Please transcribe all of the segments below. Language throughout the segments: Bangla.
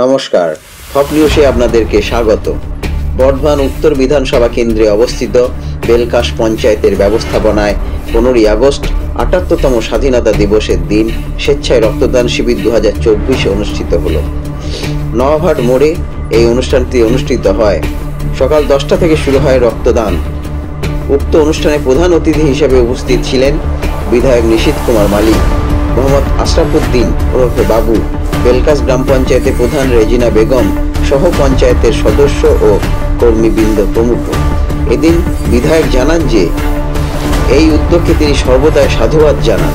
নমস্কার, টপ নিউজে আপনাদেরকে স্বাগত। বর্ধমান উত্তর বিধানসভা কেন্দ্রে অবস্থিত বেলকাশ পঞ্চায়েতের ব্যবস্থাপনায় 15ই আগস্ট ৭৮তম স্বাধীনতা দিবসের দিন স্বেচ্ছায় রক্তদান শিবির 2024 অনুষ্ঠিত হলো। নওয়াহাট মোড়ে এই অনুষ্ঠানটি অনুষ্ঠিত হয়। সকাল 10টা থেকে শুরু হয় রক্তদান। উক্ত অনুষ্ঠানে প্রধান অতিথি হিসেবে উপস্থিত ছিলেন বিধায়ক নিশীথ কুমার মালিক, মোহাম্মদ আশরাফুদ্দিন ওরফে বাবু, বেলকাশ গ্রাম পঞ্চায়েতের প্রধান রেজিনা বেগম সহ পঞ্চায়েতের সদস্য ও কর্মীবৃন্দ প্রমুখ। এদিন বিধায়ক জানান যে এই উদ্যোগকে তিনি সর্বদাই সাধুবাদ জানান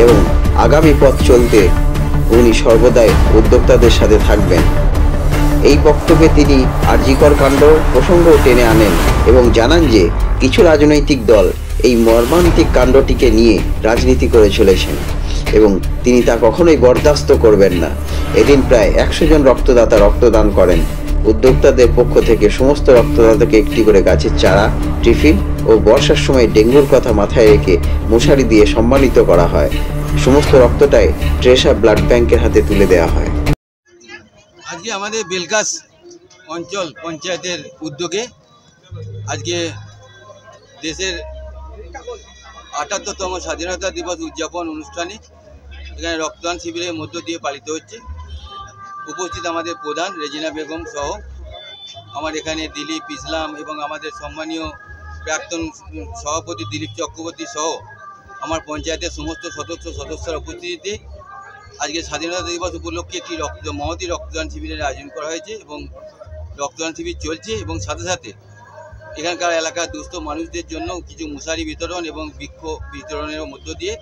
এবং আগামী পথ চলতে উনি সর্বদাই উদ্যোক্তাদের সাথে থাকবেন। এই বক্তব্যে তিনি আরজিকর কাণ্ড প্রসঙ্গও টেনে আনেন এবং জানান যে কিছু রাজনৈতিক দল এই মর্মান্তিক কাণ্ডটিকে নিয়ে রাজনীতি করে চলেছেন এবং তিনি তা কখনোই বরদাস্ত করবেন না। এদিন প্রায় 100 জন রক্তদাতা রক্তদান করেন। উদ্যোক্তাদের পক্ষ থেকে সমস্ত রক্তদাতাকে একটি করে গাছের চারা, টিফিন ও বর্ষার সময় ডেঙ্গুর কথা মাথায় রেখে মশারি দিয়ে সম্মানিত করা হয়। সমস্ত রক্তটাই ট্রেসা ব্লাড ব্যাংকের হাতে তুলে দেওয়া হয়। আজকে আমাদের বেলকাশ অঞ্চল পঞ্চায়েতের উদ্যোগে আজকে দেশের ৭৮তম স্বাধীনতা দিবস উদযাপন অনুষ্ঠানে এখানে রক্তদান শিবিরের মধ্য দিয়ে পালিত হচ্ছে। উপস্থিত আমাদের প্রধান রেজিনা বেগম সহ আমার এখানে দিলীপ ইসলাম এবং আমাদের সম্মানীয় প্রাক্তন সভাপতি দিলীপ চক্রবর্তী সহ আমার পঞ্চায়েতের সমস্ত সদস্যরা উপস্থিতিতে আজকে স্বাধীনতা দিবস উপলক্ষে একটি মহতী রক্তদান শিবিরের আয়োজন করা হয়েছে এবং রক্তদান শিবির চলছে এবং সাথে সাথে এখানকার এলাকার দুস্থ মানুষদের জন্য কিছু মশারি বিতরণ এবং বৃক্ষ বিতরণের মধ্য দিয়ে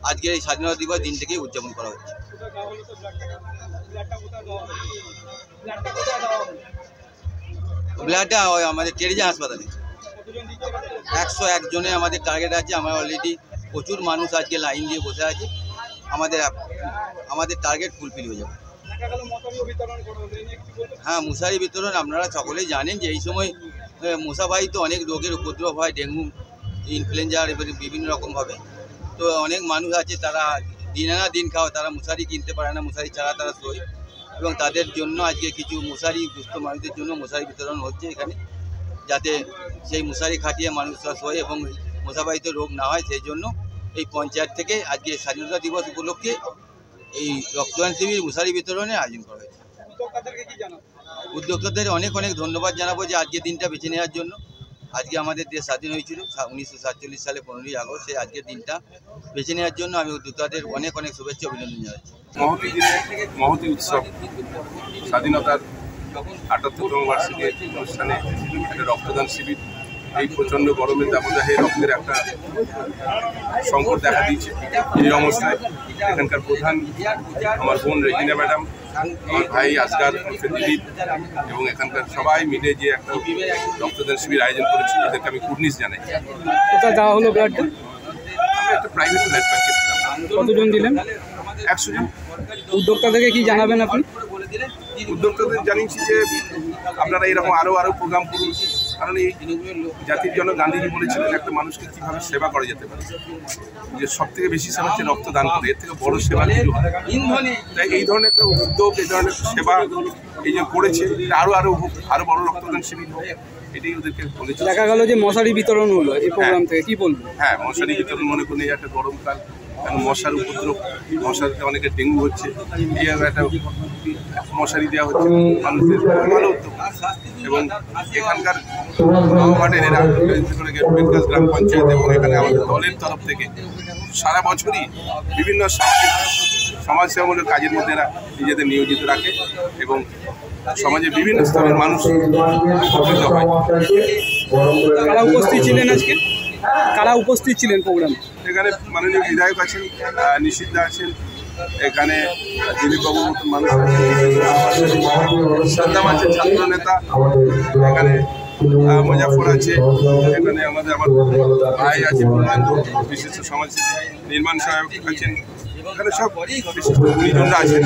আজকের এই স্বাধীনতা দিবস দিনটিকে উদযাপন করা হচ্ছে। ব্লাডটা আমাদের টেরিজা হাসপাতালে 101 জনের আমাদের টার্গেট আছে। আমরা অলরেডি প্রচুর মানুষ আজকে লাইন দিয়ে বসে আছে। আমাদের টার্গেট ফুলফিল হয়ে যাবে। হ্যাঁ, মশারি বিতরণ আপনারা সকলেই জানেন যে এই সময় মশাবাহিত অনেক রোগের উপদ্রব হয়, ডেঙ্গু, ইনফ্লুয়েঞ্জা এবং বিভিন্ন রকমভাবে। তো অনেক মানুষ আছে তারা দিন আনা দিন খাওয়া, তারা মশারি কিনতে পারে না, মশারি ছাড়া তারা শোয় এবং তাদের জন্য আজকে কিছু মশারি দুস্থ মানুষদের জন্য মশারি বিতরণ হচ্ছে এখানে, যাতে সেই মশারি খাটিয়ে মানুষরা শোয় এবং মশাবাহিত রোগ না হয়। সেই জন্য এই পঞ্চায়েত থেকে আজকে স্বাধীনতা দিবস উপলক্ষে এই রক্তদান শিবির মশারি বিতরণের আয়োজন করা হয়েছে। উদ্যোক্তাদের অনেক অনেক ধন্যবাদ জানাবো যে আজকের দিনটা বেছে নেওয়ার জন্য। আজকে আমাদের দেশ স্বাধীন হয়েছিল 1947 সালে 15ই আগস্ট। সেই আজকের দিনটা বেছে নেওয়ার জন্য আমি উদ্যোক্তাদের অনেক অনেক শুভেচ্ছা অভিনন্দন জানাচ্ছি। মহতী উৎসব স্বাধীনতার ৭৮তম বার্ষিকী অনুষ্ঠানে একটা রক্তদান শিবির। এই প্রচণ্ড গরমের দাবদাহে রক্তের একটা সংকট দেখা দিয়েছে। এই অবস্থায় এখানকার প্রধান আমার বোন রেজিনা ম্যাডাম, আমার ভাই আসগার দিলীপ এবং এখানকার সবাই মিলে যে একটা রক্তদান শিবির আয়োজন করেছি, এদেরকে আমি কুর্নিশ জানাই। কোথায় দেওয়া হলো ব্লাডটা? আমি একটা প্রাইভেট ব্লাড ব্যাংকে দিলাম। কতজন দিলেন? 100 জন। উদ্যোক্তাদেরকে কি জানাবেন আপনি? উদ্যোক্তাদের জানিয়েছি যে আপনারা এরকম আরও প্রোগ্রাম করুন, কারণ এই জাতির জন্য গান্ধীজি বলেছিলেন একটা মানুষকে কীভাবে সেবা করা যেতে পারে, যে সব থেকে বেশি সেবা হচ্ছে রক্তদান করে, এর থেকে বড় সেবা কিছু হয়। তাই এই ধরনের একটা উদ্যোগ, এই ধরনের সেবা এই যে করেছে, আরও বড় রক্তদান শিবির হোক, এটাই ওদেরকে বলেছে। দেখা গেল যে মশারি বিতরণ হলো এই প্রোগ্রাম থেকে, কি বলবো? হ্যাঁ, মশারি বিতরণ মনে করি একটা গরমকাল, কারণ মশার উপদ্রব, মশারিতে অনেকের ডেঙ্গু হচ্ছে, এই একটা মশারি দেওয়া হচ্ছে মানুষদের, ভালো উদ্যোগ। এবং এখানকার নওয়াহাটের এরা বেলকাশ গ্রাম পঞ্চায়েত এবং এখানে আমাদের দলের তরফ থেকে সারা বছরই বিভিন্ন সমাজসেবামূলক কাজের মধ্যে এরা নিজেদের নিয়োজিত রাখে এবং সমাজের বিভিন্ন স্তরের মানুষ উপকৃত হয়। কারা উপস্থিত ছিলেন আজকে? কারা উপস্থিত ছিলেন প্রোগ্রামে? এখানে মাননীয় বিধায়ক আছেন, নিশীথদা আছেন, এখানে দিলীপবাবুর মতন মানুষ আছেন, সাদ্দাম আছেন ছাত্র নেতা, এখানে মুজাফর আছে, এখানে আমার ভাই আছে পূর্ণান্ত বিশিষ্ট সমাজসেবী, নির্মাণ সহায়ক আছেন, এখানে সব বিশিষ্ট গুণীজনরা আছেন।